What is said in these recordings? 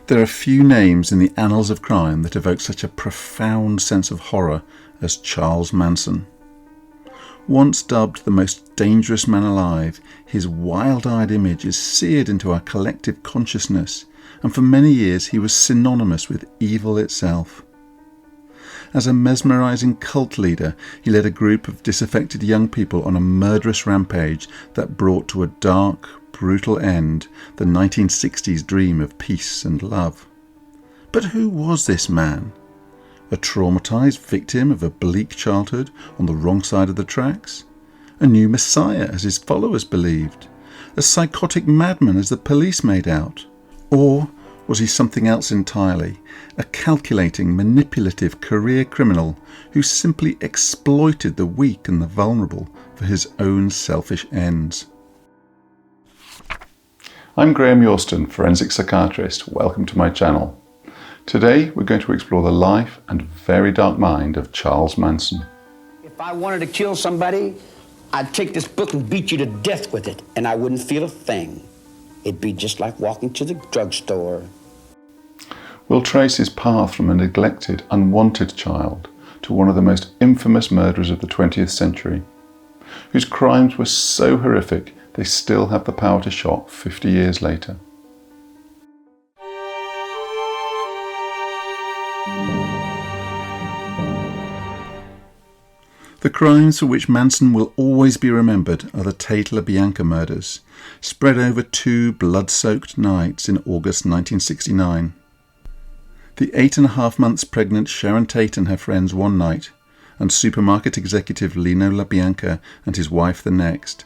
There are few names in the annals of crime that evoke such a profound sense of horror as Charles Manson. Once dubbed the most dangerous man alive, his wild-eyed image is seared into our collective consciousness, and for many years he was synonymous with evil itself. As a mesmerising cult leader, he led a group of disaffected young people on a murderous rampage that brought to a dark, brutal end the 1960s dream of peace and love. But who was this man? A traumatised victim of a bleak childhood on the wrong side of the tracks? A new messiah, as his followers believed? A psychotic madman, as the police made out? Or was he something else entirely? A calculating, manipulative career criminal who simply exploited the weak and the vulnerable for his own selfish ends? I'm Graeme Yorston, Forensic Psychiatrist. Welcome to my channel. Today we're going to explore the life and very dark mind of Charles Manson. If I wanted to kill somebody, I'd take this book and beat you to death with it, and I wouldn't feel a thing. It'd be just like walking to the drugstore. We'll trace his path from a neglected, unwanted child to one of the most infamous murderers of the 20th century, whose crimes were so horrific they still have the power to shock 50 years later. The crimes for which Manson will always be remembered are the Tate-LaBianca murders, spread over 2 blood-soaked nights in August 1969. The 8.5 months pregnant Sharon Tate and her friends one night, and supermarket executive Lino LaBianca and his wife the next.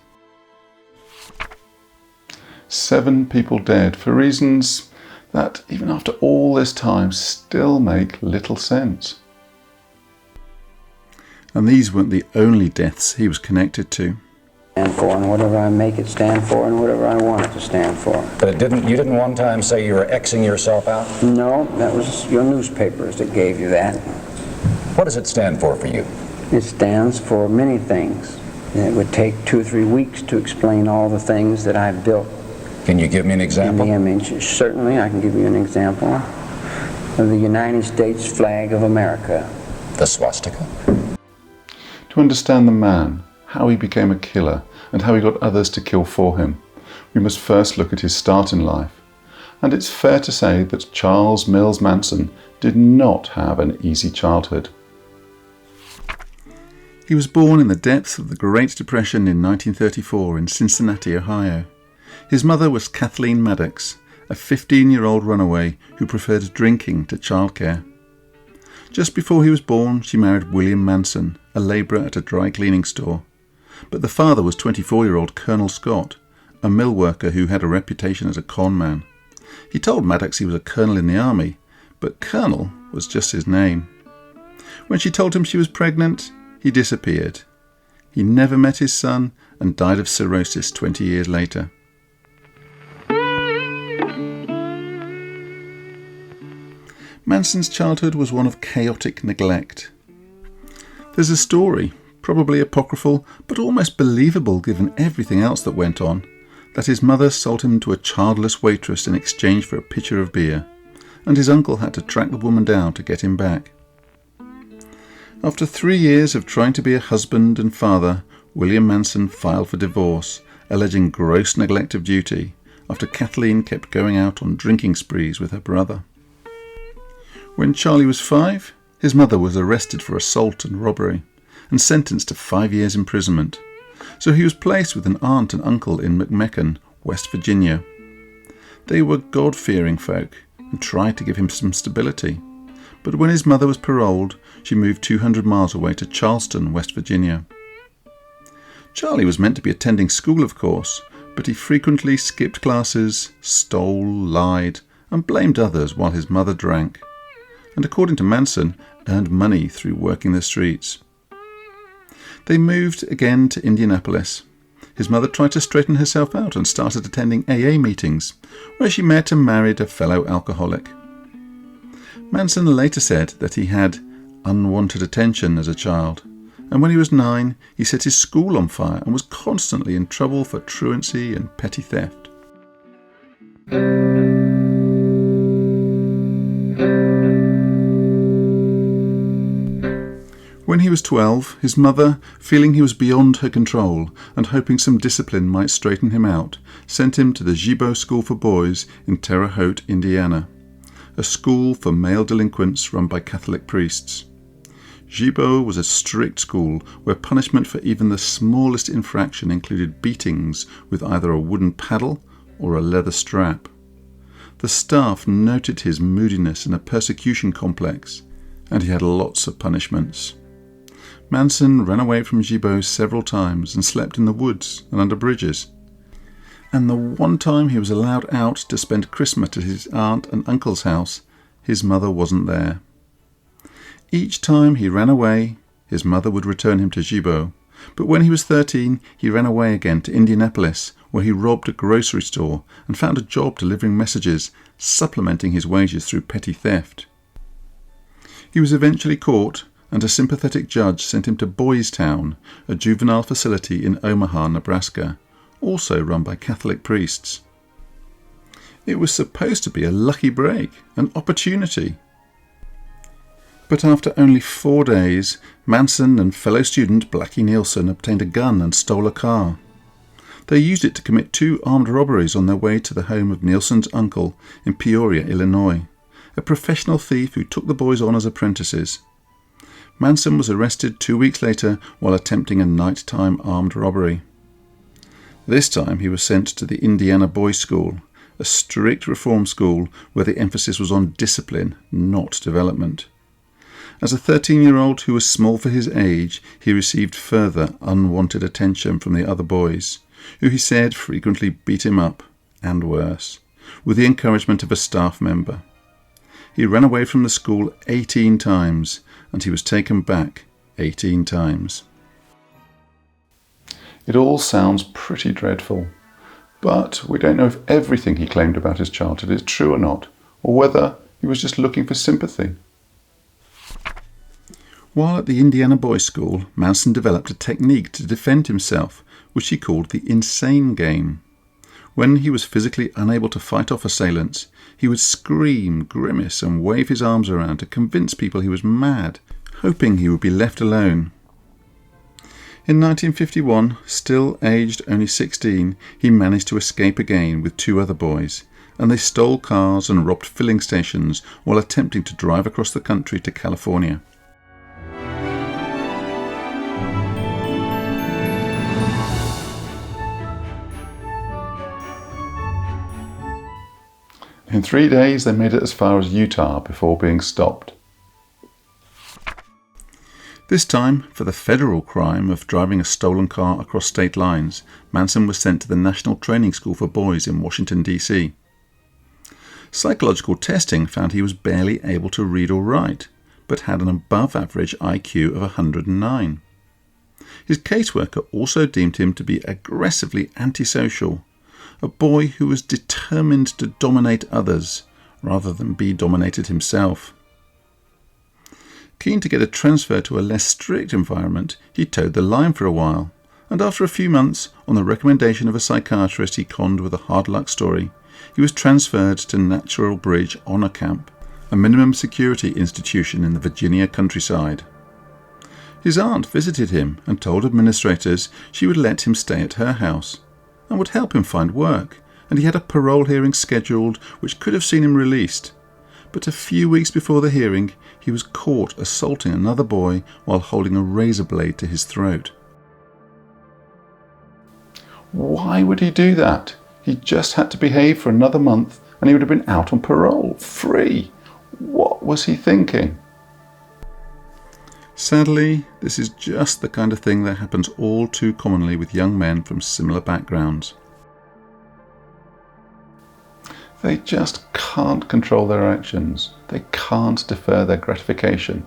7 people dead for reasons that, even after all this time, still make little sense. And these weren't the only deaths he was connected to. Stand for, and whatever I make it stand for, and whatever I want it to stand for. But you didn't one time say you were Xing yourself out? No, that was your newspapers that gave you that. What does it stand for you? It stands for many things. And it would take 2 or 3 weeks to explain all the things that I've built. Can you give me an example? In the image. Certainly, I can give you an example of the United States flag of America. The swastika? To understand the man, how he became a killer, and how he got others to kill for him, we must first look at his start in life. And it's fair to say that Charles Mills Manson did not have an easy childhood. He was born in the depths of the Great Depression in 1934 in Cincinnati, Ohio. His mother was Kathleen Maddox, a 15-year-old runaway who preferred drinking to childcare. Just before he was born, she married William Manson, a labourer at a dry cleaning store. But the father was 24-year-old Colonel Scott, a mill worker who had a reputation as a con man. He told Maddox he was a colonel in the army, but Colonel was just his name. When she told him she was pregnant, he disappeared. He never met his son and died of cirrhosis 20 years later. Manson's childhood was one of chaotic neglect. There's a story, probably apocryphal, but almost believable given everything else that went on, that his mother sold him to a childless waitress in exchange for a pitcher of beer, and his uncle had to track the woman down to get him back. After 3 years of trying to be a husband and father, William Manson filed for divorce, alleging gross neglect of duty, after Kathleen kept going out on drinking sprees with her brother. When Charlie was 5, his mother was arrested for assault and robbery and sentenced to 5 years imprisonment, so he was placed with an aunt and uncle in McMecken, West Virginia. They were God-fearing folk and tried to give him some stability, but when his mother was paroled, she moved 200 miles away to Charleston, West Virginia. Charlie was meant to be attending school, of course, but he frequently skipped classes, stole, lied, and blamed others while his mother drank, and according to Manson, earned money through working the streets. They moved again to Indianapolis. His mother tried to straighten herself out and started attending AA meetings, where she met and married a fellow alcoholic. Manson later said that he had unwanted attention as a child, and when he was 9, he set his school on fire and was constantly in trouble for truancy and petty theft. he was 12, his mother, feeling he was beyond her control and hoping some discipline might straighten him out, sent him to the Gibeau School for Boys in Terre Haute, Indiana, a school for male delinquents run by Catholic priests. Gibeau was a strict school where punishment for even the smallest infraction included beatings with either a wooden paddle or a leather strap. The staff noted his moodiness and a persecution complex, and he had lots of punishments. Manson ran away from Gibeau several times and slept in the woods and under bridges. And the one time he was allowed out to spend Christmas at his aunt and uncle's house, his mother wasn't there. Each time he ran away, his mother would return him to Gibeau, but when he was 13, he ran away again to Indianapolis, where he robbed a grocery store and found a job delivering messages, supplementing his wages through petty theft. He was eventually caught, and a sympathetic judge sent him to Boys Town, a juvenile facility in Omaha, Nebraska, also run by Catholic priests. It was supposed to be a lucky break, an opportunity. But after only 4 days, Manson and fellow student Blackie Nielsen obtained a gun and stole a car. They used it to commit 2 armed robberies on their way to the home of Nielsen's uncle in Peoria, Illinois, a professional thief who took the boys on as apprentices. Manson was arrested 2 weeks later while attempting a nighttime armed robbery. This time he was sent to the Indiana Boys' School, a strict reform school where the emphasis was on discipline, not development. As a 13-year-old who was small for his age, he received further unwanted attention from the other boys, who he said frequently beat him up, and worse, with the encouragement of a staff member. He ran away from the school 18 times, and he was taken back 18 times. It all sounds pretty dreadful, but we don't know if everything he claimed about his childhood is true or not, or whether he was just looking for sympathy. While at the Indiana Boys' School, Manson developed a technique to defend himself, which he called the insane game. When he was physically unable to fight off assailants, he would scream, grimace, and wave his arms around to convince people he was mad, hoping he would be left alone. In 1951, still aged only 16, he managed to escape again with 2 other boys, and they stole cars and robbed filling stations while attempting to drive across the country to California. In 3 days, they made it as far as Utah before being stopped. This time, for the federal crime of driving a stolen car across state lines, Manson was sent to the National Training School for Boys in Washington, D.C. Psychological testing found he was barely able to read or write, but had an above-average IQ of 109. His caseworker also deemed him to be aggressively antisocial, a boy who was determined to dominate others rather than be dominated himself. Keen to get a transfer to a less strict environment, he towed the line for a while, and after a few months, on the recommendation of a psychiatrist he conned with a hard luck story, he was transferred to Natural Bridge Honor Camp, a minimum security institution in the Virginia countryside. His aunt visited him and told administrators she would let him stay at her house and would help him find work, and he had a parole hearing scheduled which could have seen him released. But a few weeks before the hearing, he was caught assaulting another boy while holding a razor blade to his throat. Why would he do that? He just had to behave for another month and he would have been out on parole, free. What was he thinking? Sadly, this is just the kind of thing that happens all too commonly with young men from similar backgrounds. They just can't control their actions. They can't defer their gratification.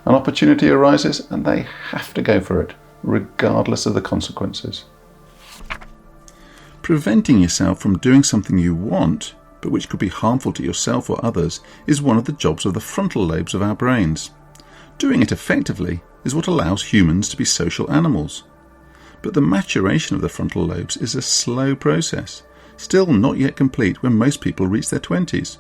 An opportunity arises and they have to go for it, regardless of the consequences. Preventing yourself from doing something you want, but which could be harmful to yourself or others, is one of the jobs of the frontal lobes of our brains. Doing it effectively is what allows humans to be social animals. But the maturation of the frontal lobes is a slow process, still not yet complete when most people reach their 20s.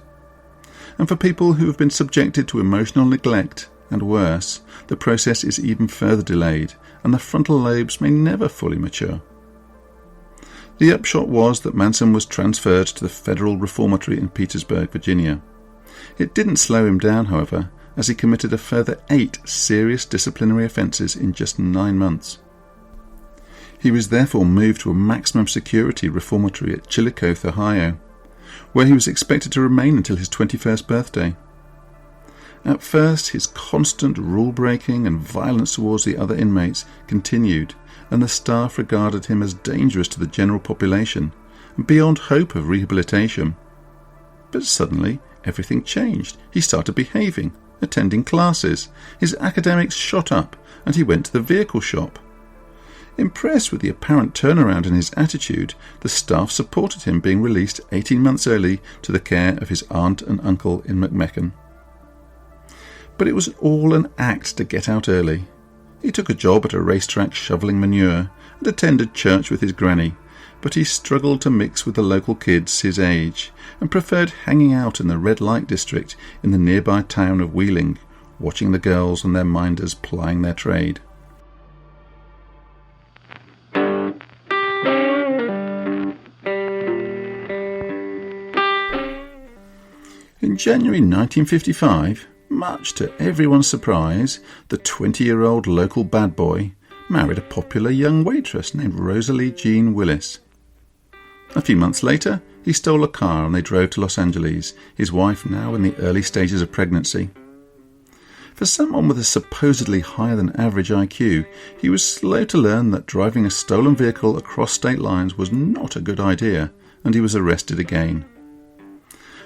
And for people who have been subjected to emotional neglect and worse, the process is even further delayed, and the frontal lobes may never fully mature. The upshot was that Manson was transferred to the Federal Reformatory in Petersburg, Virginia. It didn't slow him down, however, as he committed a further 8 serious disciplinary offences in just 9 months. He was therefore moved to a maximum security reformatory at Chillicothe, Ohio, where he was expected to remain until his 21st birthday. At first, his constant rule-breaking and violence towards the other inmates continued, and the staff regarded him as dangerous to the general population and beyond hope of rehabilitation. But suddenly, everything changed. He started behaving, attending classes, his academics shot up, and he went to the vehicle shop. Impressed with the apparent turnaround in his attitude, the staff supported him being released 18 months early to the care of his aunt and uncle in McMecken. But it was all an act to get out early. He took a job at a racetrack shoveling manure and attended church with his granny, but he struggled to mix with the local kids his age and preferred hanging out in the red light district in the nearby town of Wheeling, watching the girls and their minders plying their trade. In January 1955, much to everyone's surprise, the 20-year-old local bad boy married a popular young waitress named Rosalie Jean Willis. A few months later, he stole a car and they drove to Los Angeles, his wife now in the early stages of pregnancy. For someone with a supposedly higher-than-average IQ, he was slow to learn that driving a stolen vehicle across state lines was not a good idea, and he was arrested again.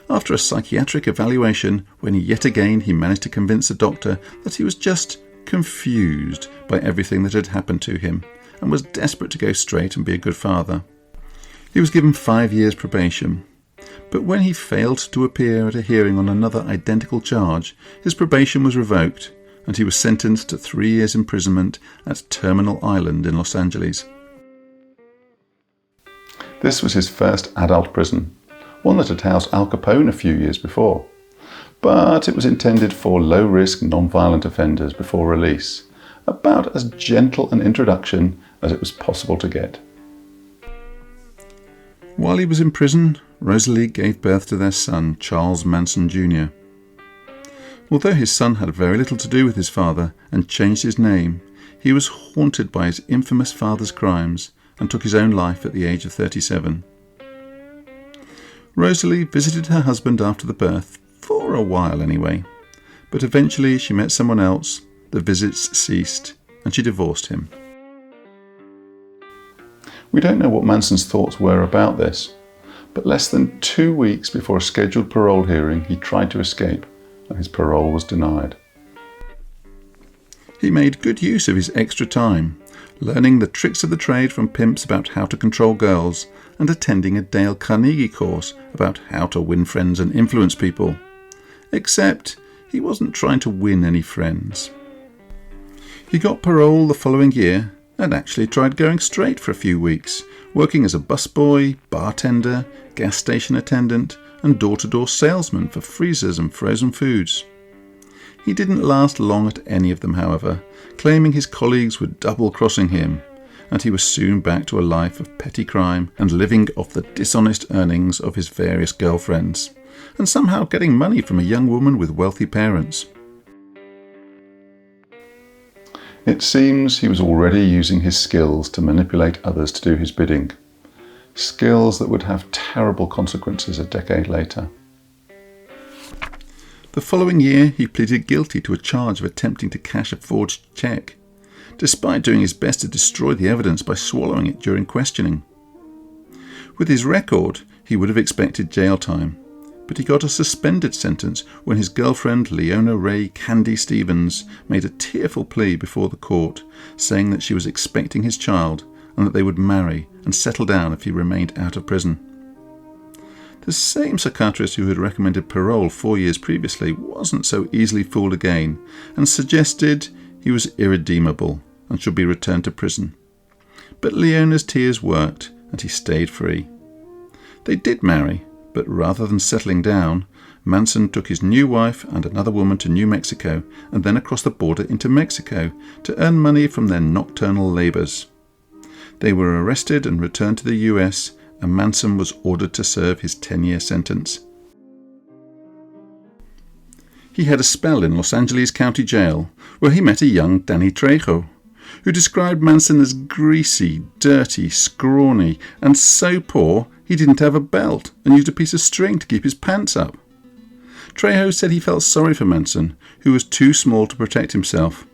After a psychiatric evaluation, when yet again he managed to convince the doctor that he was just confused by everything that had happened to him and was desperate to go straight and be a good father. He was given 5 years probation, but when he failed to appear at a hearing on another identical charge, his probation was revoked and he was sentenced to 3 years imprisonment at Terminal Island in Los Angeles. This was his first adult prison, one that had housed Al Capone a few years before, but it was intended for low-risk, non-violent offenders before release, about as gentle an introduction as it was possible to get. While he was in prison, Rosalie gave birth to their son, Charles Manson Jr. Although his son had very little to do with his father and changed his name, he was haunted by his infamous father's crimes and took his own life at the age of 37. Rosalie visited her husband after the birth, for a while anyway, but eventually she met someone else, the visits ceased, and she divorced him. We don't know what Manson's thoughts were about this, but less than 2 weeks before a scheduled parole hearing he tried to escape, and his parole was denied. He made good use of his extra time, learning the tricks of the trade from pimps about how to control girls, and attending a Dale Carnegie course about how to win friends and influence people. Except he wasn't trying to win any friends. He got parole the following year and actually tried going straight for a few weeks, working as a busboy, bartender, gas station attendant, and door-to-door salesman for freezers and frozen foods. He didn't last long at any of them, however, claiming his colleagues were double-crossing him, and he was soon back to a life of petty crime and living off the dishonest earnings of his various girlfriends, and somehow getting money from a young woman with wealthy parents. It seems he was already using his skills to manipulate others to do his bidding, skills that would have terrible consequences a decade later. The following year, he pleaded guilty to a charge of attempting to cash a forged cheque, despite doing his best to destroy the evidence by swallowing it during questioning. With his record, he would have expected jail time, but he got a suspended sentence when his girlfriend Leona Ray Candy Stevens made a tearful plea before the court, saying that she was expecting his child and that they would marry and settle down if he remained out of prison. The same psychiatrist who had recommended parole 4 years previously wasn't so easily fooled again and suggested he was irredeemable and should be returned to prison. But Leona's tears worked and he stayed free. They did marry, but rather than settling down, Manson took his new wife and another woman to New Mexico and then across the border into Mexico to earn money from their nocturnal labours. They were arrested and returned to the US, and Manson was ordered to serve his 10-year sentence. He had a spell in Los Angeles County Jail where he met a young Danny Trejo, who described Manson as greasy, dirty, scrawny, and so poor he didn't have a belt and used a piece of string to keep his pants up. Trejo said he felt sorry for Manson, who was too small to protect himself.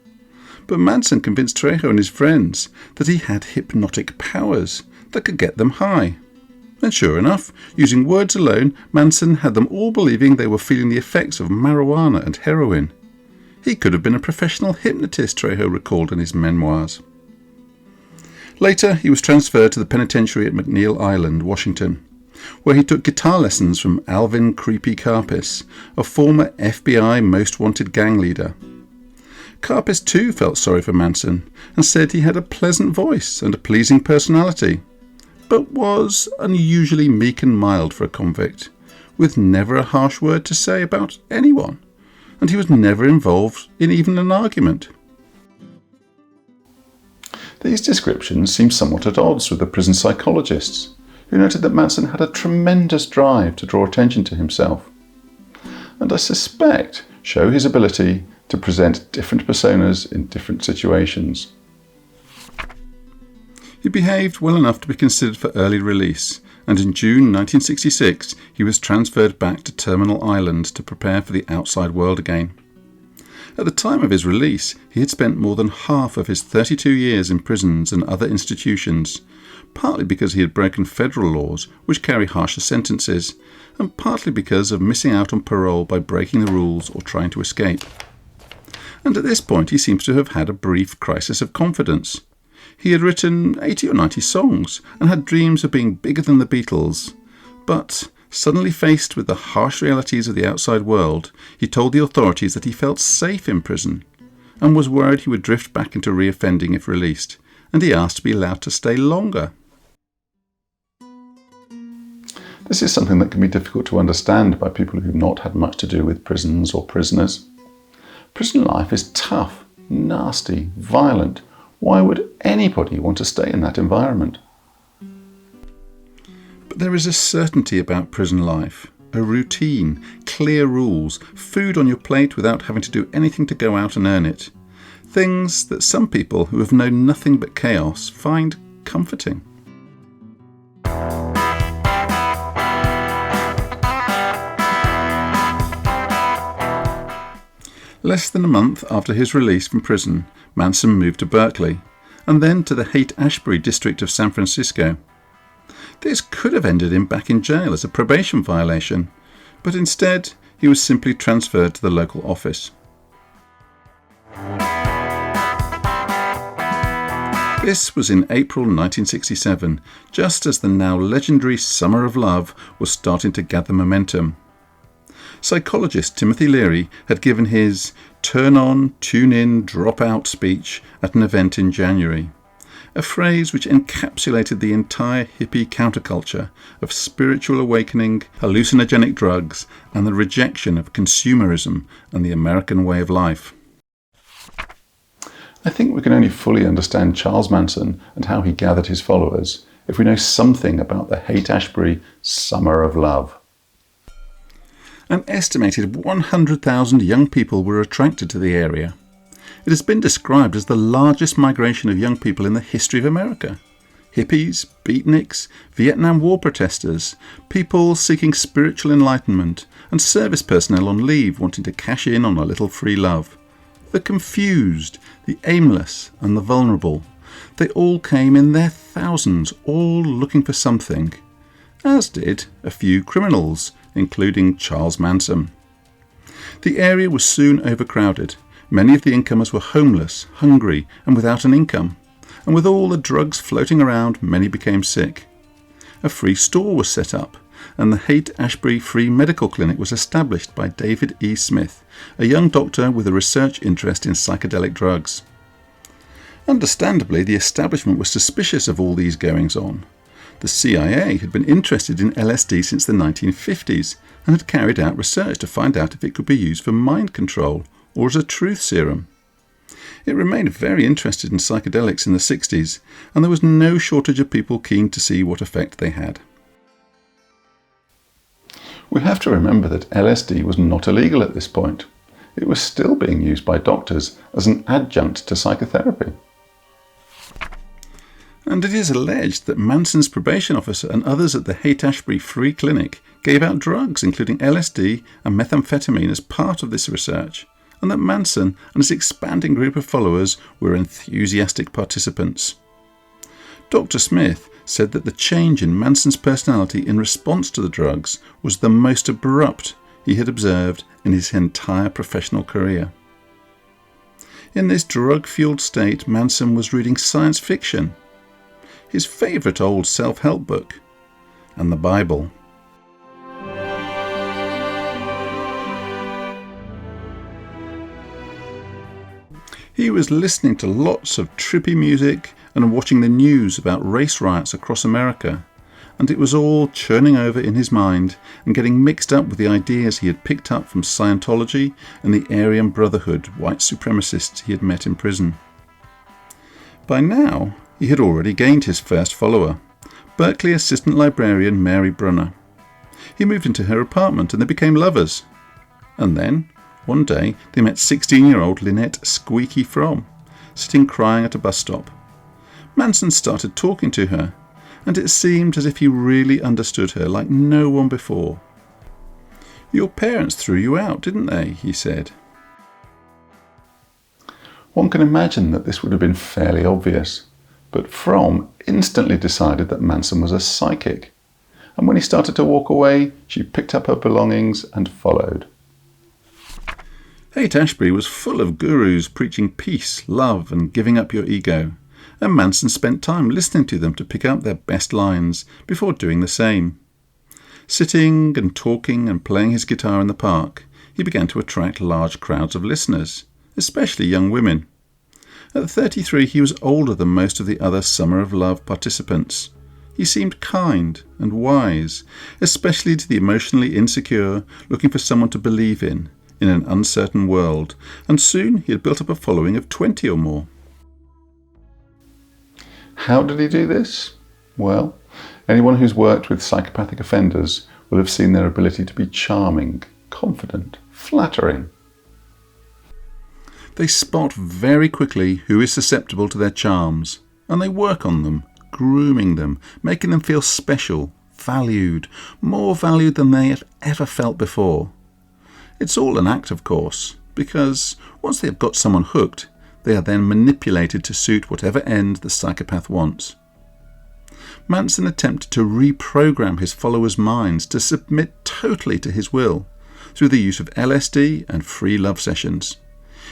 But Manson convinced Trejo and his friends that he had hypnotic powers that could get them high. And sure enough, using words alone, Manson had them all believing they were feeling the effects of marijuana and heroin. He could have been a professional hypnotist, Trejo recalled in his memoirs. Later, he was transferred to the penitentiary at McNeil Island, Washington, where he took guitar lessons from Alvin Creepy Karpis, a former FBI most wanted gang leader. Karpis too felt sorry for Manson and said he had a pleasant voice and a pleasing personality, but was unusually meek and mild for a convict, with never a harsh word to say about anyone, and he was never involved in even an argument. These descriptions seem somewhat at odds with the prison psychologists, who noted that Manson had a tremendous drive to draw attention to himself, and I suspect show his ability to present different personas in different situations. He behaved well enough to be considered for early release, and in June 1966 he was transferred back to Terminal Island to prepare for the outside world again. At the time of his release, he had spent more than half of his 32 years in prisons and other institutions, partly because he had broken federal laws which carry harsher sentences, and partly because of missing out on parole by breaking the rules or trying to escape. And at this point he seems to have had a brief crisis of confidence. He had written 80 or 90 songs and had dreams of being bigger than the Beatles, but suddenly faced with the harsh realities of the outside world, he told the authorities that he felt safe in prison and was worried he would drift back into reoffending if released, and he asked to be allowed to stay longer. This is something that can be difficult to understand by people who have not had much to do with prisons or prisoners. Prison life is tough, nasty, violent. Why would anybody want to stay in that environment? But there is a certainty about prison life, a routine, clear rules, food on your plate without having to do anything to go out and earn it. Things that some people who have known nothing but chaos find comforting. Less than a month after his release from prison, Manson moved to Berkeley, and then to the Haight-Ashbury district of San Francisco. This could have ended him back in jail as a probation violation, but instead he was simply transferred to the local office. This was in April 1967, just as the now legendary Summer of Love was starting to gather momentum. Psychologist Timothy Leary had given his turn on, tune in, drop out speech at an event in January, a phrase which encapsulated the entire hippie counterculture of spiritual awakening, hallucinogenic drugs, and the rejection of consumerism and the American way of life. I think we can only fully understand Charles Manson and how he gathered his followers if we know something about the Haight-Ashbury Summer of Love. An estimated 100,000 young people were attracted to the area. It has been described as the largest migration of young people in the history of America. Hippies, beatniks, Vietnam War protesters, people seeking spiritual enlightenment, and service personnel on leave wanting to cash in on a little free love. The confused, the aimless, and the vulnerable. They all came in their thousands, all looking for something, as did a few criminals, including Charles Manson. The area was soon overcrowded. Many of the incomers were homeless, hungry, and without an income. And with all the drugs floating around, many became sick. A free store was set up, and the Haight-Ashbury Free Medical Clinic was established by David E. Smith, a young doctor with a research interest in psychedelic drugs. Understandably, the establishment was suspicious of all these goings-on. The CIA had been interested in LSD since the 1950s and had carried out research to find out if it could be used for mind control or as a truth serum. It remained very interested in psychedelics in the 60s, and there was no shortage of people keen to see what effect they had. We have to remember that LSD was not illegal at this point. It was still being used by doctors as an adjunct to psychotherapy. And it is alleged that Manson's probation officer and others at the Haight-Ashbury Free Clinic gave out drugs including LSD and methamphetamine as part of this research, and that Manson and his expanding group of followers were enthusiastic participants. Dr. Smith said that the change in Manson's personality in response to the drugs was the most abrupt he had observed in his entire professional career. In this drug-fueled state, Manson was reading science fiction, his favourite old self-help book, and the Bible. He was listening to lots of trippy music and watching the news about race riots across America, and it was all churning over in his mind and getting mixed up with the ideas he had picked up from Scientology and the Aryan Brotherhood white supremacists he had met in prison. By now, he had already gained his first follower, Berkeley assistant librarian Mary Brunner. He moved into her apartment and they became lovers. And then, one day, they met 16-year-old Lynette Squeaky Fromm, sitting crying at a bus stop. Manson started talking to her, and it seemed as if he really understood her like no one before. "Your parents threw you out, didn't they?" he said. One can imagine that this would have been fairly obvious, but Fromm instantly decided that Manson was a psychic, and when he started to walk away, she picked up her belongings and followed. Haight-Ashbury was full of gurus preaching peace, love, and giving up your ego, and Manson spent time listening to them to pick up their best lines before doing the same. Sitting and talking and playing his guitar in the park, he began to attract large crowds of listeners, especially young women. At 33, he was older than most of the other Summer of Love participants. He seemed kind and wise, especially to the emotionally insecure looking for someone to believe in an uncertain world, and soon he had built up a following of 20 or more. How did he do this? Well, anyone who's worked with psychopathic offenders will have seen their ability to be charming, confident, flattering. They spot very quickly who is susceptible to their charms, and they work on them, grooming them, making them feel special, valued, more valued than they have ever felt before. It's all an act, of course, because once they have got someone hooked, they are then manipulated to suit whatever end the psychopath wants. Manson attempted to reprogram his followers' minds to submit totally to his will through the use of LSD and free love sessions.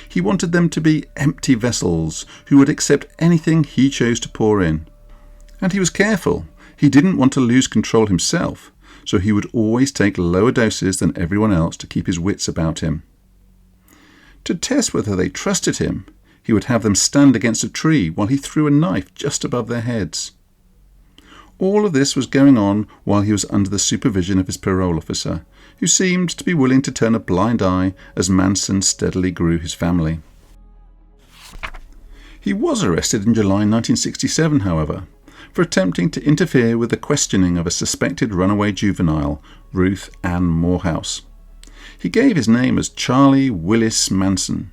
He wanted them to be empty vessels who would accept anything he chose to pour in. And he was careful. He didn't want to lose control himself, so he would always take lower doses than everyone else to keep his wits about him. To test whether they trusted him, he would have them stand against a tree while he threw a knife just above their heads. All of this was going on while he was under the supervision of his parole officer, who seemed to be willing to turn a blind eye as Manson steadily grew his family. He was arrested in July 1967, however, for attempting to interfere with the questioning of a suspected runaway juvenile, Ruth Ann Morehouse. He gave his name as Charlie Willis Manson,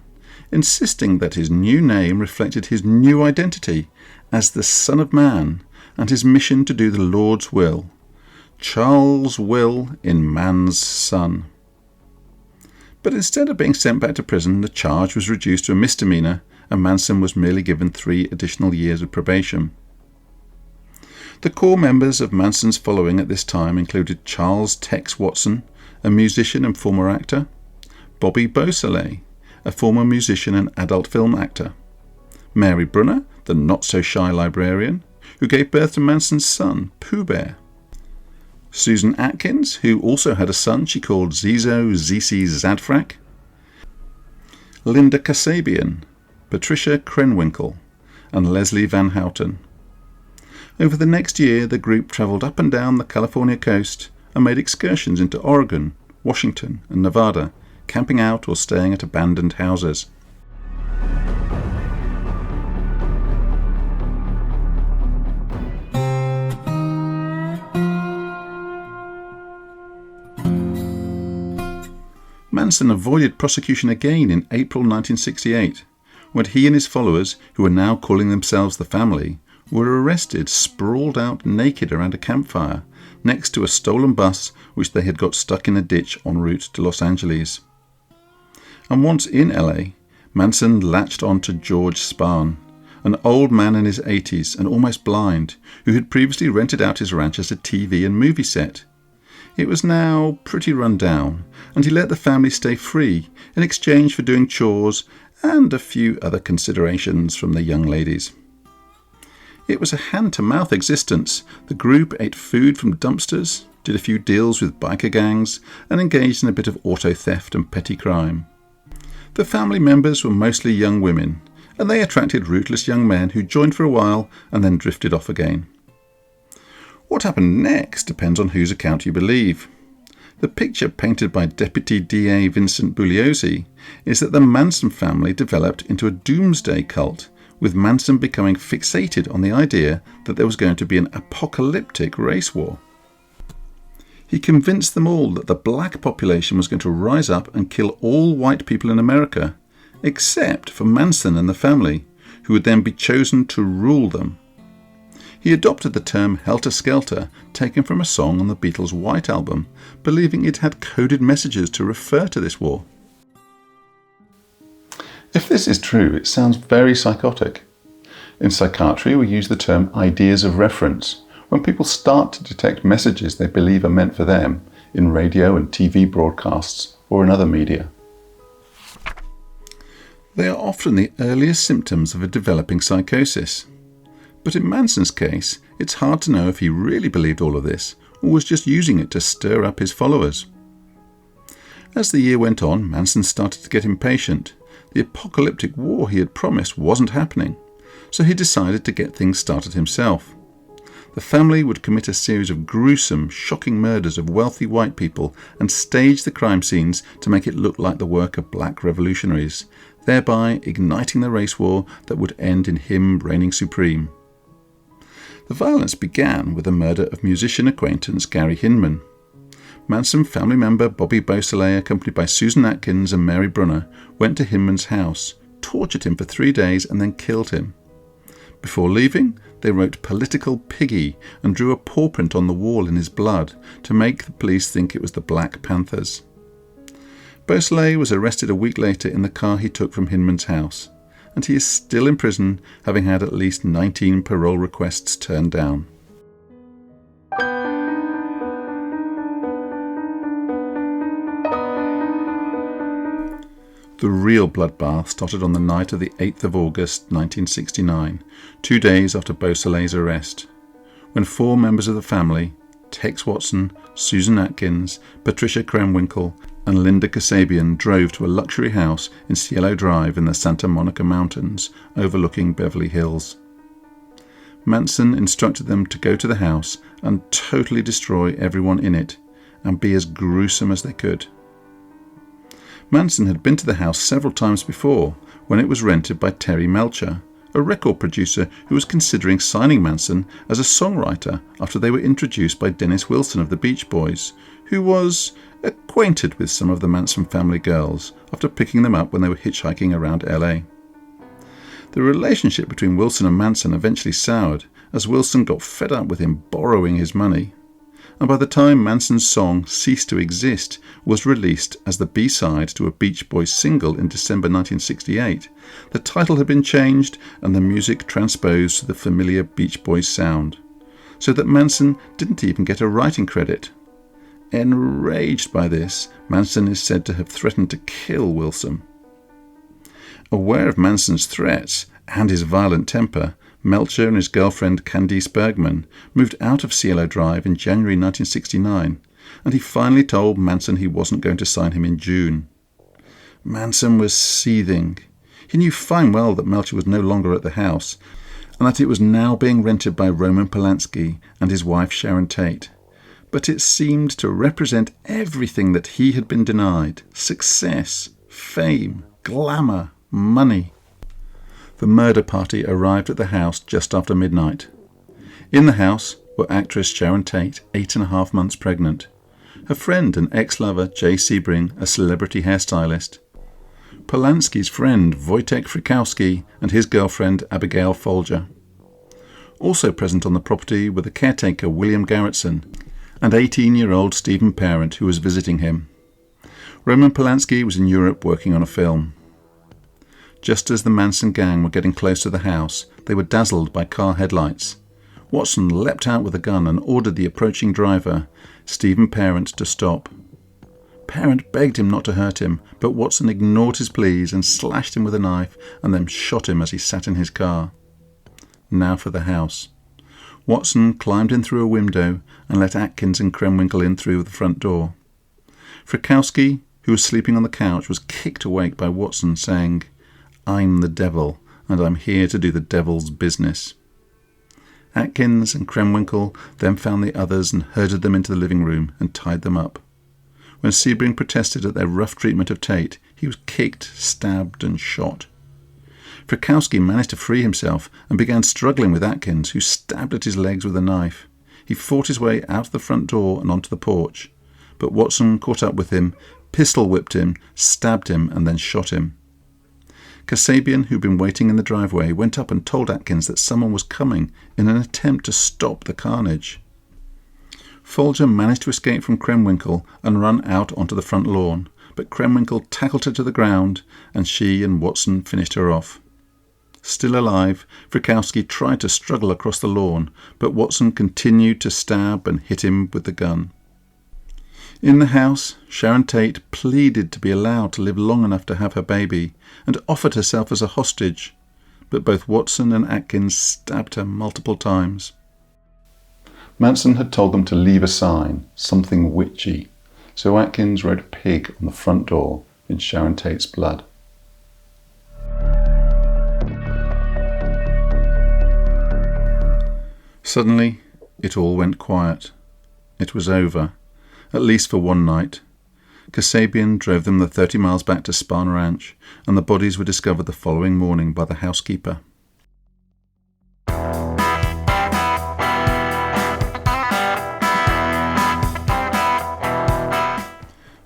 insisting that his new name reflected his new identity as the Son of Man and his mission to do the Lord's will. Charles Will in man's son. But instead of being sent back to prison, the charge was reduced to a misdemeanor, and Manson was merely given 3 additional years of probation. The core members of Manson's following at this time included Charles Tex Watson, a musician and former actor, Bobby Beausoleil, a former musician and adult film actor, Mary Brunner, the not-so-shy librarian, who gave birth to Manson's son, Pooh Bear, Susan Atkins, who also had a son she called Zizo Zizi Zadfrak, Linda Kasabian, Patricia Krenwinkel, and Leslie Van Houten. Over the next year, the group travelled up and down the California coast and made excursions into Oregon, Washington and Nevada, camping out or staying at abandoned houses. Manson avoided prosecution again in April 1968, when he and his followers, who were now calling themselves the Family, were arrested sprawled out naked around a campfire next to a stolen bus which they had got stuck in a ditch en route to Los Angeles. And once in LA, Manson latched on to George Spahn, an old man in his 80s and almost blind, who had previously rented out his ranch as a TV and movie set. It was now pretty run down, and he let the family stay free in exchange for doing chores and a few other considerations from the young ladies. It was a hand-to-mouth existence. The group ate food from dumpsters, did a few deals with biker gangs, and engaged in a bit of auto theft and petty crime. The family members were mostly young women, and they attracted rootless young men who joined for a while and then drifted off again. What happened next depends on whose account you believe. The picture painted by Deputy DA Vincent Bugliosi is that the Manson family developed into a doomsday cult, with Manson becoming fixated on the idea that there was going to be an apocalyptic race war. He convinced them all that the black population was going to rise up and kill all white people in America, except for Manson and the family, who would then be chosen to rule them. He adopted the term helter-skelter, taken from a song on the Beatles' White Album, believing it had coded messages to refer to this war. If this is true, it sounds very psychotic. In psychiatry, we use the term ideas of reference, when people start to detect messages they believe are meant for them in radio and TV broadcasts or in other media. They are often the earliest symptoms of a developing psychosis. But in Manson's case, it's hard to know if he really believed all of this or was just using it to stir up his followers. As the year went on, Manson started to get impatient. The apocalyptic war he had promised wasn't happening, so he decided to get things started himself. The family would commit a series of gruesome, shocking murders of wealthy white people and stage the crime scenes to make it look like the work of black revolutionaries, thereby igniting the race war that would end in him reigning supreme. The violence began with the murder of musician acquaintance Gary Hinman. Manson family member Bobby Beausoleil, accompanied by Susan Atkins and Mary Brunner, went to Hinman's house, tortured him for 3 days and then killed him. Before leaving, they wrote "Political Piggy" and drew a paw print on the wall in his blood to make the police think it was the Black Panthers. Beausoleil was arrested a week later in the car he took from Hinman's house, and he is still in prison, having had at least 19 parole requests turned down. The real bloodbath started on the night of the 8th of August 1969, 2 days after Beausoleil's arrest, when 4 members of the family, Tex Watson, Susan Atkins, Patricia Krenwinkel, and Linda Kasabian, drove to a luxury house in Cielo Drive in the Santa Monica Mountains overlooking Beverly Hills. Manson instructed them to go to the house and totally destroy everyone in it and be as gruesome as they could. Manson had been to the house several times before when it was rented by Terry Melcher, a record producer who was considering signing Manson as a songwriter after they were introduced by Dennis Wilson of the Beach Boys, who was acquainted with some of the Manson family girls after picking them up when they were hitchhiking around LA. The relationship between Wilson and Manson eventually soured as Wilson got fed up with him borrowing his money, and by the time Manson's song "Cease to Exist" was released as the B-side to a Beach Boys single in December 1968, the title had been changed and the music transposed to the familiar Beach Boys sound, so that Manson didn't even get a writing credit. Enraged by this, Manson is said to have threatened to kill Wilson. Aware of Manson's threats and his violent temper, Melcher and his girlfriend Candice Bergman moved out of Cielo Drive in January 1969, and he finally told Manson he wasn't going to sign him in June. Manson was seething. He knew fine well that Melcher was no longer at the house, and that it was now being rented by Roman Polanski and his wife Sharon Tate. But it seemed to represent everything that he had been denied: success, fame, glamour, money. The murder party arrived at the house just after midnight. In the house were actress Sharon Tate, 8.5 months pregnant, her friend and ex-lover Jay Sebring, a celebrity hairstylist, Polanski's friend Wojtek Frykowski and his girlfriend Abigail Folger. Also present on the property were the caretaker William Garretson and 18-year-old Stephen Parent, who was visiting him. Roman Polanski was in Europe working on a film. Just as the Manson gang were getting close to the house, they were dazzled by car headlights. Watson leapt out with a gun and ordered the approaching driver, Stephen Parent, to stop. Parent begged him not to hurt him, but Watson ignored his pleas and slashed him with a knife and then shot him as he sat in his car. Now for the house. Watson climbed in through a window and let Atkins and Krenwinkel in through the front door. Frykowski, who was sleeping on the couch, was kicked awake by Watson saying, "I'm the devil, and I'm here to do the devil's business." Atkins and Krenwinkel then found the others and herded them into the living room and tied them up. When Sebring protested at their rough treatment of Tate, he was kicked, stabbed and shot. Frykowski managed to free himself and began struggling with Atkins, who stabbed at his legs with a knife. He fought his way out of the front door and onto the porch, but Watson caught up with him, pistol-whipped him, stabbed him and then shot him. Kasabian, who'd been waiting in the driveway, went up and told Atkins that someone was coming in an attempt to stop the carnage. Folger managed to escape from Krenwinkel and run out onto the front lawn, but Krenwinkel tackled her to the ground and she and Watson finished her off. Still alive, Frykowski tried to struggle across the lawn, but Watson continued to stab and hit him with the gun. In the house, Sharon Tate pleaded to be allowed to live long enough to have her baby and offered herself as a hostage, but both Watson and Atkins stabbed her multiple times. Manson had told them to leave a sign, something witchy, so Atkins wrote a pig on the front door in Sharon Tate's blood. Suddenly, it all went quiet. It was over, at least for one night. Kasabian drove them the 30 miles back to Spahn Ranch, and the bodies were discovered the following morning by the housekeeper.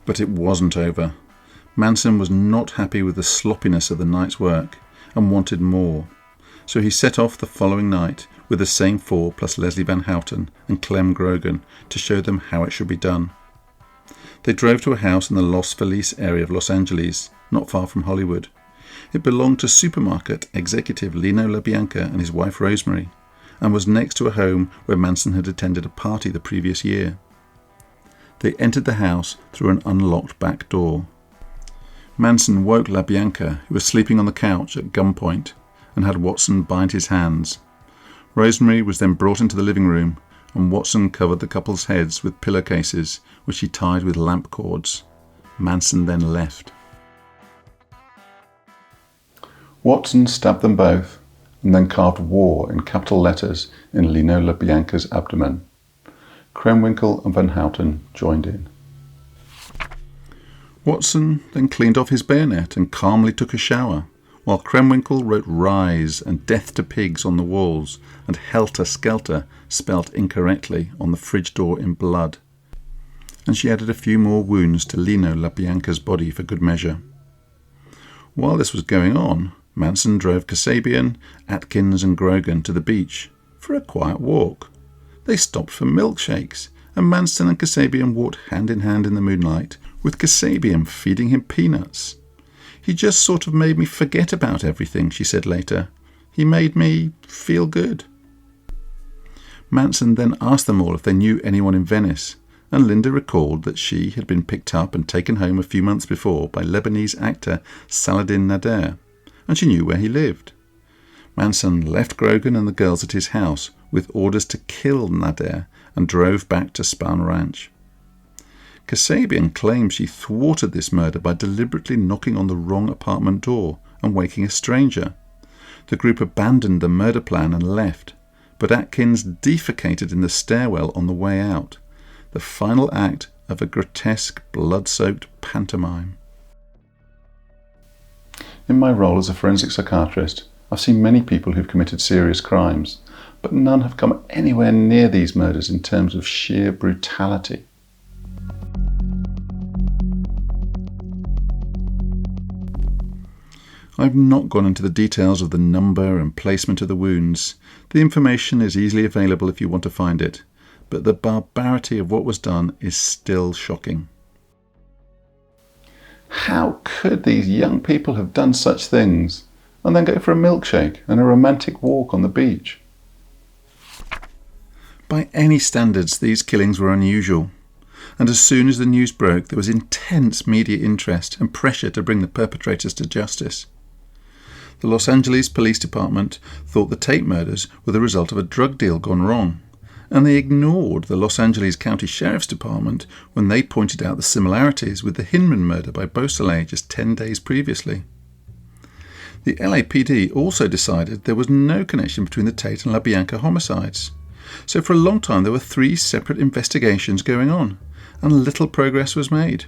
But it wasn't over. Manson was not happy with the sloppiness of the night's work and wanted more, so he set off the following night with the same four plus Leslie Van Houten and Clem Grogan to show them how it should be done. They drove to a house in the Los Feliz area of Los Angeles, not far from Hollywood. It belonged to supermarket executive Lino LaBianca and his wife Rosemary, and was next to a home where Manson had attended a party the previous year. They entered the house through an unlocked back door. Manson woke LaBianca, who was sleeping on the couch at gunpoint, and had Watson bind his hands. Rosemary was then brought into the living room, and Watson covered the couple's heads with pillowcases, which he tied with lamp cords. Manson then left. Watson stabbed them both, and then carved war in capital letters in Lino LaBianca's abdomen. Krenwinkel and Van Houten joined in. Watson then cleaned off his bayonet and calmly took a shower, while Krenwinkel wrote "Rise" and "Death to Pigs" on the walls, and "Helter Skelter" spelt incorrectly on the fridge door in blood. And she added a few more wounds to Lino LaBianca's body for good measure. While this was going on, Manson drove Kasabian, Atkins and Grogan to the beach for a quiet walk. They stopped for milkshakes, and Manson and Kasabian walked hand in hand in the moonlight, with Kasabian feeding him peanuts. "He just sort of made me forget about everything," she said later. "He made me feel good." Manson then asked them all if they knew anyone in Venice, and Linda recalled that she had been picked up and taken home a few months before by Lebanese actor Saladin Nader, and she knew where he lived. Manson left Grogan and the girls at his house with orders to kill Nader and drove back to Spahn Ranch. Kasabian claims she thwarted this murder by deliberately knocking on the wrong apartment door and waking a stranger. The group abandoned the murder plan and left, but Atkins defecated in the stairwell on the way out, the final act of a grotesque, blood-soaked pantomime. In my role as a forensic psychiatrist, I've seen many people who've committed serious crimes, but none have come anywhere near these murders in terms of sheer brutality. I've not gone into the details of the number and placement of the wounds. The information is easily available if you want to find it, but the barbarity of what was done is still shocking. How could these young people have done such things and then go for a milkshake and a romantic walk on the beach? By any standards, these killings were unusual, and as soon as the news broke, there was intense media interest and pressure to bring the perpetrators to justice. The Los Angeles Police Department thought the Tate murders were the result of a drug deal gone wrong, and they ignored the Los Angeles County Sheriff's Department when they pointed out the similarities with the Hinman murder by Beausoleil just 10 days previously. The LAPD also decided there was no connection between the Tate and LaBianca homicides, so for a long time there were 3 separate investigations going on, and little progress was made.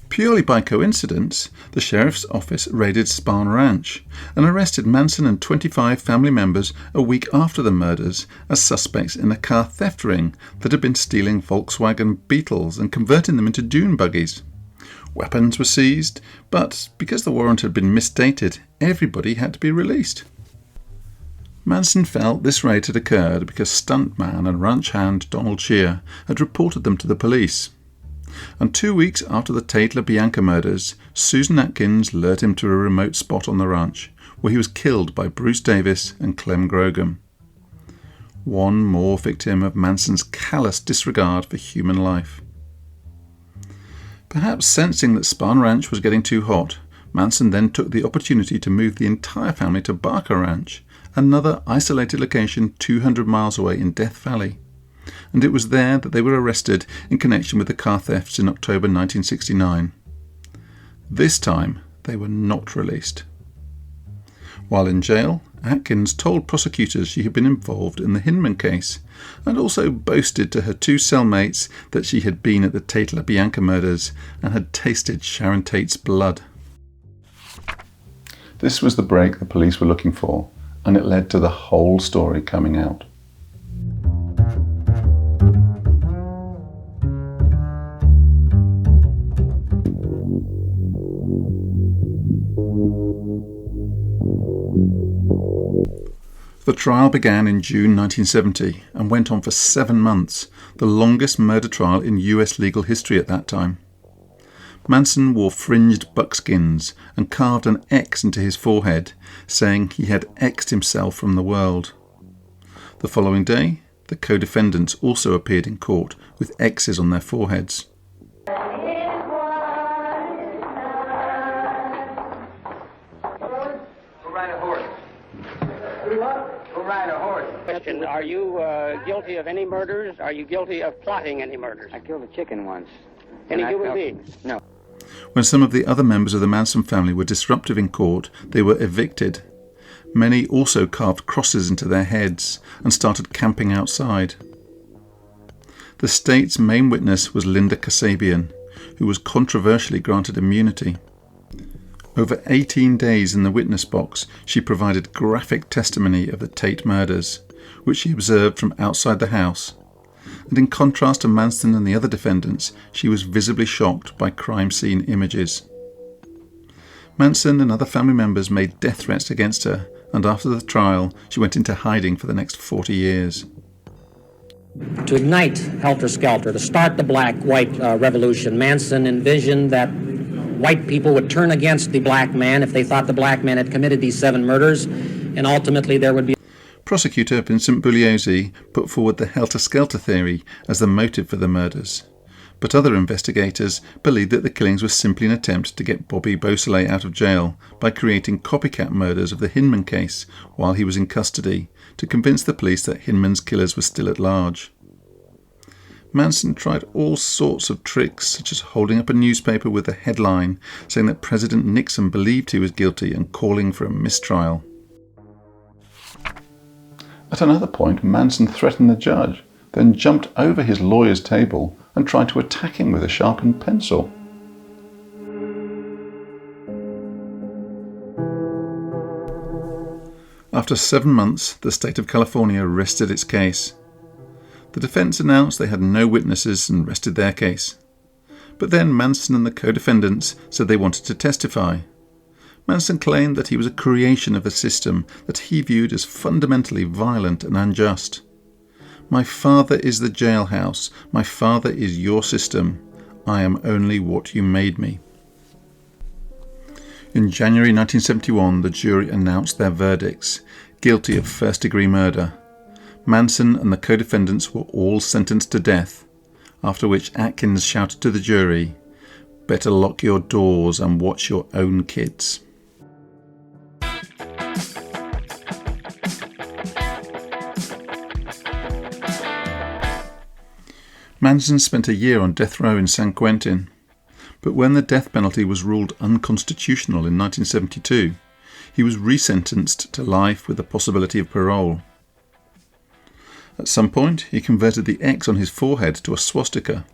Purely by coincidence, the sheriff's office raided Spahn Ranch and arrested Manson and 25 family members a week after the murders as suspects in a car theft ring that had been stealing Volkswagen Beetles and converting them into dune buggies. Weapons were seized, but because the warrant had been misdated, everybody had to be released. Manson felt this raid had occurred because stuntman and ranch hand Donald Shear had reported them to the police. And 2 weeks after the Tate-LaBianca murders, Susan Atkins lured him to a remote spot on the ranch, where he was killed by Bruce Davis and Clem Grogan. One more victim of Manson's callous disregard for human life. Perhaps sensing that Spahn Ranch was getting too hot, Manson then took the opportunity to move the entire family to Barker Ranch, another isolated location 200 miles away in Death Valley. And it was there that they were arrested in connection with the car thefts in October 1969. This time, they were not released. While in jail, Atkins told prosecutors she had been involved in the Hinman case, and also boasted to her 2 cellmates that she had been at the Tate-LaBianca murders and had tasted Sharon Tate's blood. This was the break the police were looking for, and it led to the whole story coming out. The trial began in June 1970 and went on for 7 months, the longest murder trial in US legal history at that time. Manson wore fringed buckskins and carved an X into his forehead, saying he had X'd himself from the world. The following day, the co-defendants also appeared in court with X's on their foreheads. Question, are you guilty of any murders? Are you guilty of plotting any murders? I killed a chicken once. Any human beings? No. When some of the other members of the Manson family were disruptive in court, they were evicted. Many also carved crosses into their heads and started camping outside. The state's main witness was Linda Kasabian, who was controversially granted immunity. Over 18 days in the witness box, she provided graphic testimony of the Tate murders, which she observed from outside the house. And in contrast to Manson and the other defendants, she was visibly shocked by crime scene images. Manson and other family members made death threats against her, and after the trial, she went into hiding for the next 40 years. To ignite helter-skelter, to start the black-white revolution, Manson envisioned that white people would turn against the black man if they thought the black man had committed these 7 murders, and ultimately there would be... Prosecutor Vincent Bugliosi put forward the helter-skelter theory as the motive for the murders, but other investigators believed that the killings were simply an attempt to get Bobby Beausoleil out of jail by creating copycat murders of the Hinman case while he was in custody to convince the police that Hinman's killers were still at large. Manson tried all sorts of tricks, such as holding up a newspaper with a headline saying that President Nixon believed he was guilty and calling for a mistrial. At another point, Manson threatened the judge, then jumped over his lawyer's table and tried to attack him with a sharpened pencil. After 7 months, the state of California rested its case. The defense announced they had no witnesses and rested their case. But then Manson and the co-defendants said they wanted to testify. Manson claimed that he was a creation of a system that he viewed as fundamentally violent and unjust. "My father is the jailhouse. My father is your system. I am only what you made me." In January 1971, the jury announced their verdicts: guilty of first-degree murder. Manson and the co-defendants were all sentenced to death, after which Atkins shouted to the jury, "Better lock your doors and watch your own kids." Manson spent a year on death row in San Quentin, but when the death penalty was ruled unconstitutional in 1972, he was resentenced to life with the possibility of parole. At some point, he converted the X on his forehead to a swastika,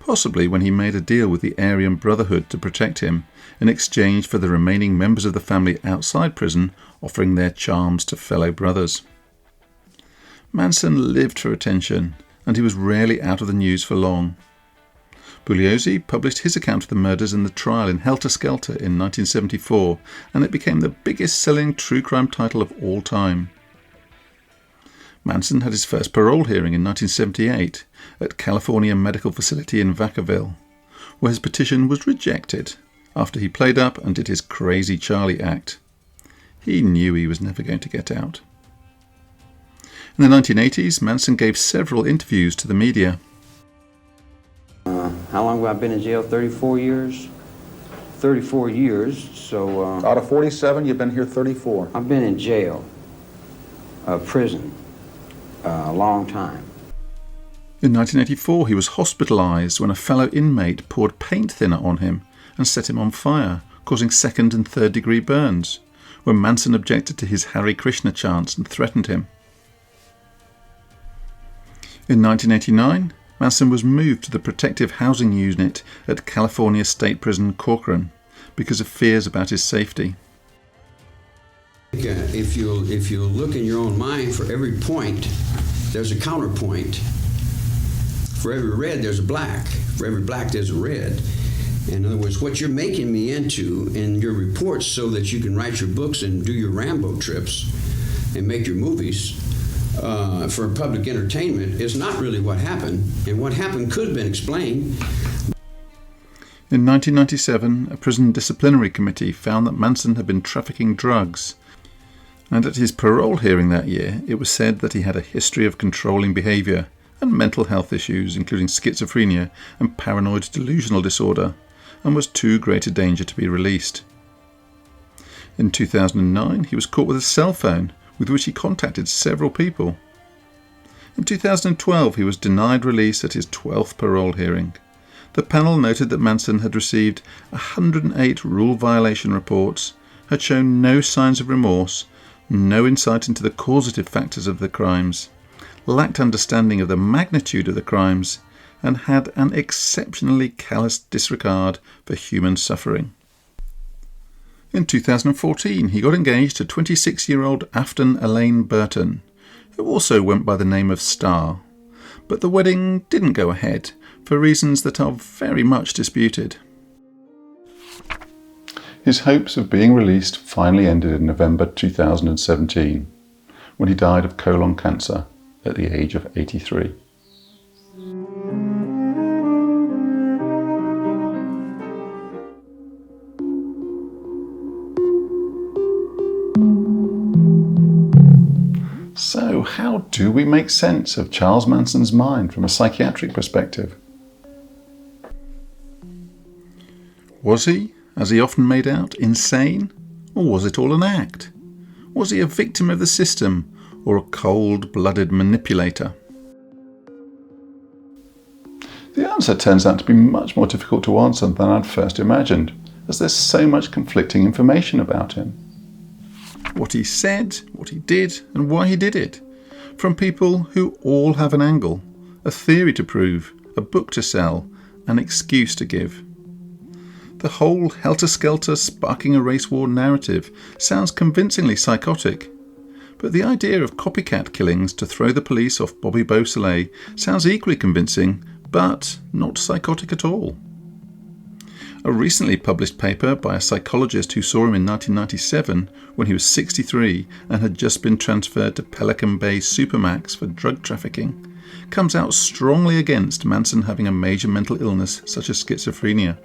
possibly when he made a deal with the Aryan Brotherhood to protect him in exchange for the remaining members of the family outside prison offering their charms to fellow brothers. Manson lived for attention, and he was rarely out of the news for long. Bugliosi published his account of the murders and the trial in Helter Skelter in 1974, and it became the biggest-selling true crime title of all time. Manson had his first parole hearing in 1978 at California Medical Facility in Vacaville, where his petition was rejected after he played up and did his Crazy Charlie act. He knew he was never going to get out. In the 1980s, Manson gave several interviews to the media. How long have I been in jail? 34 years? 34 years, so... Out of 47, you've been here 34. I've been in jail, prison, a long time. In 1984, he was hospitalised when a fellow inmate poured paint thinner on him and set him on fire, causing second and third degree burns, when Manson objected to his Hare Krishna chants and threatened him. In 1989, Manson was moved to the protective housing unit at California State Prison Corcoran because of fears about his safety. If you look in your own mind, for every point, there's a counterpoint. For every red, there's a black. For every black, there's a red. In other words, what you're making me into in your reports so that you can write your books and do your Rambo trips and make your movies for public entertainment is not really what happened. And what happened could have been explained. In 1997, a prison disciplinary committee found that Manson had been trafficking drugs, and at his parole hearing that year, it was said that he had a history of controlling behaviour and mental health issues, including schizophrenia and paranoid delusional disorder, and was too great a danger to be released. In 2009, he was caught with a cell phone with which he contacted several people. In 2012, he was denied release at his 12th parole hearing. The panel noted that Manson had received 108 rule violation reports, had shown no signs of remorse, no insight into the causative factors of the crimes, lacked understanding of the magnitude of the crimes, and had an exceptionally callous disregard for human suffering. In 2014, he got engaged to 26-year-old Afton Elaine Burton, who also went by the name of Star, but the wedding didn't go ahead for reasons that are very much disputed. His hopes of being released finally ended in November 2017, when he died of colon cancer at the age of 83. So, how do we make sense of Charles Manson's mind from a psychiatric perspective? Was he, as he often made out, insane? Or was it all an act? Was he a victim of the system, or a cold-blooded manipulator? The answer turns out to be much more difficult to answer than I'd first imagined, as there's so much conflicting information about him. What he said, what he did, and why he did it from people who all have an angle, a theory to prove, a book to sell, an excuse to give. The whole helter-skelter sparking a race war narrative sounds convincingly psychotic, but the idea of copycat killings to throw the police off Bobby Beausoleil sounds equally convincing, but not psychotic at all. A recently published paper by a psychologist who saw him in 1997 when he was 63 and had just been transferred to Pelican Bay Supermax for drug trafficking comes out strongly against Manson having a major mental illness such as schizophrenia.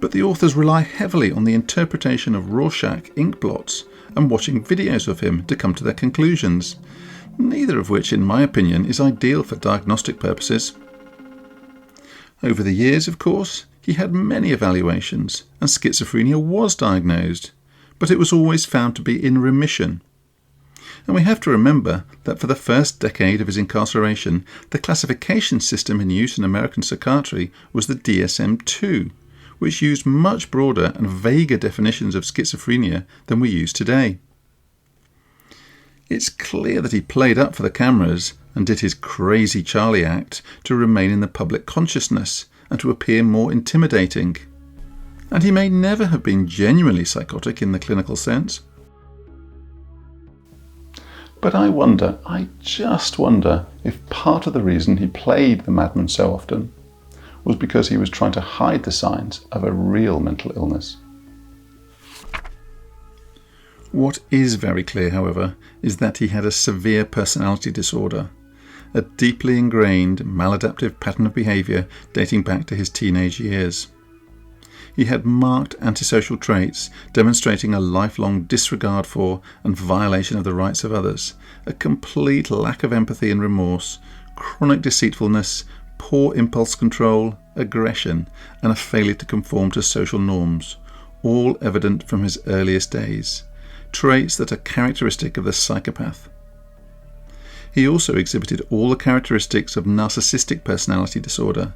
But the authors rely heavily on the interpretation of Rorschach ink blots and watching videos of him to come to their conclusions, neither of which, in my opinion, is ideal for diagnostic purposes. Over the years, of course, he had many evaluations, and schizophrenia was diagnosed, but it was always found to be in remission. And we have to remember that for the first decade of his incarceration, the classification system in use in American psychiatry was the DSM-2, which used much broader and vaguer definitions of schizophrenia than we use today. It's clear that he played up for the cameras and did his crazy Charlie act to remain in the public consciousness and to appear more intimidating. And he may never have been genuinely psychotic in the clinical sense. But I just wonder if part of the reason he played the madman so often was because he was trying to hide the signs of a real mental illness. What is very clear, however, is that he had a severe personality disorder, a deeply ingrained maladaptive pattern of behaviour dating back to his teenage years. He had marked antisocial traits, demonstrating a lifelong disregard for and violation of the rights of others, a complete lack of empathy and remorse, chronic deceitfulness, poor impulse control, aggression, and a failure to conform to social norms, all evident from his earliest days, traits that are characteristic of the psychopath. He also exhibited all the characteristics of narcissistic personality disorder: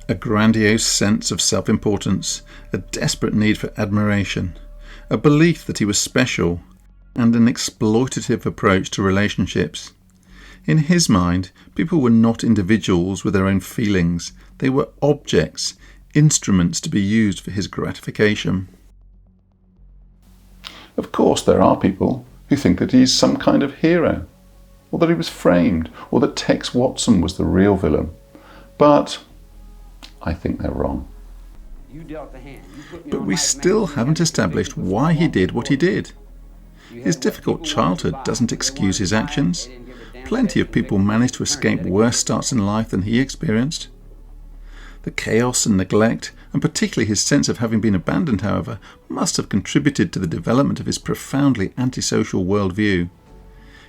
a grandiose sense of self-importance, a desperate need for admiration, a belief that he was special, and an exploitative approach to relationships. In his mind, people were not individuals with their own feelings. They were objects, instruments to be used for his gratification. Of course, there are people who think that he's some kind of hero, or that he was framed, or that Tex Watson was the real villain. But I think they're wrong. But we still haven't established why he did what he did. His difficult childhood doesn't excuse his actions. Plenty of people manage to escape worse starts in life than he experienced. The chaos and neglect, and particularly his sense of having been abandoned, however, must have contributed to the development of his profoundly antisocial worldview.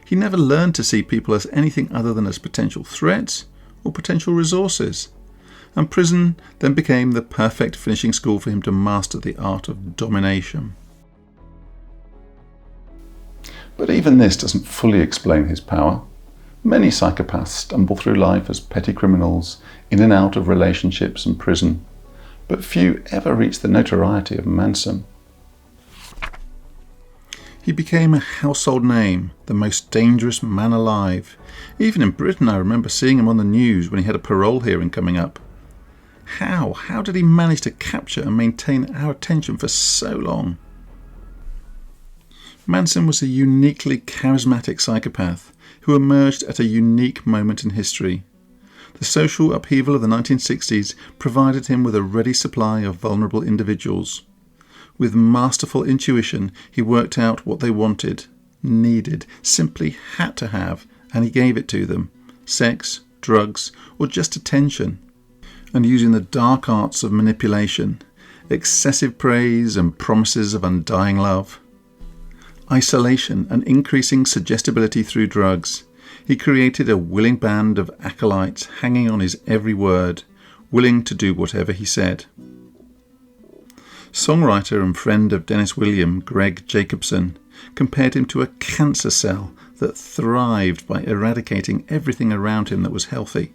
He never learned to see people as anything other than as potential threats or potential resources, and prison then became the perfect finishing school for him to master the art of domination. But even this doesn't fully explain his power. Many psychopaths stumble through life as petty criminals, in and out of relationships and prison, but few ever reach the notoriety of Manson. He became a household name, the most dangerous man alive. Even in Britain, I remember seeing him on the news when he had a parole hearing coming up. How did he manage to capture and maintain our attention for so long? Manson was a uniquely charismatic psychopath who emerged at a unique moment in history. The social upheaval of the 1960s provided him with a ready supply of vulnerable individuals. With masterful intuition, he worked out what they wanted, needed, simply had to have, and he gave it to them: sex, drugs, or just attention. And using the dark arts of manipulation, excessive praise and promises of undying love, isolation and increasing suggestibility through drugs, he created a willing band of acolytes hanging on his every word, willing to do whatever he said. Songwriter and friend of Dennis William, Greg Jacobson, compared him to a cancer cell that thrived by eradicating everything around him that was healthy.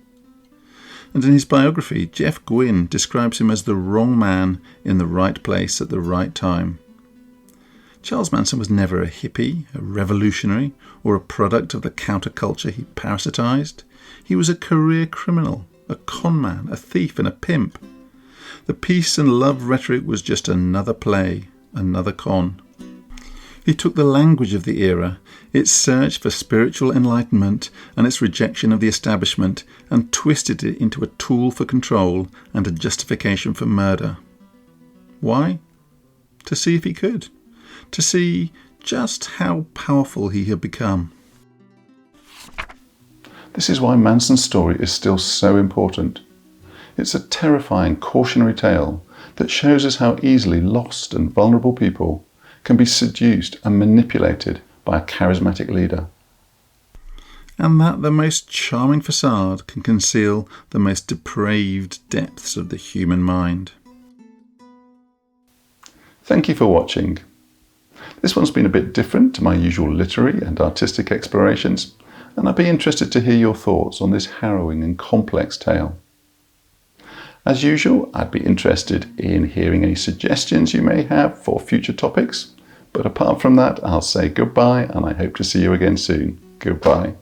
And in his biography, Jeff Gwynne describes him as the wrong man in the right place at the right time. Charles Manson was never a hippie, a revolutionary, or a product of the counterculture he parasitized. He was a career criminal, a conman, a thief and a pimp. The peace and love rhetoric was just another play, another con. He took the language of the era, its search for spiritual enlightenment and its rejection of the establishment, and twisted it into a tool for control and a justification for murder. Why? To see if he could. To see just how powerful he had become. This is why Manson's story is still so important. It's a terrifying cautionary tale that shows us how easily lost and vulnerable people can be seduced and manipulated by a charismatic leader. And that the most charming facade can conceal the most depraved depths of the human mind. Thank you for watching. This one's been a bit different to my usual literary and artistic explorations, and I'd be interested to hear your thoughts on this harrowing and complex tale. As usual, I'd be interested in hearing any suggestions you may have for future topics, but apart from that, I'll say goodbye and I hope to see you again soon. Goodbye.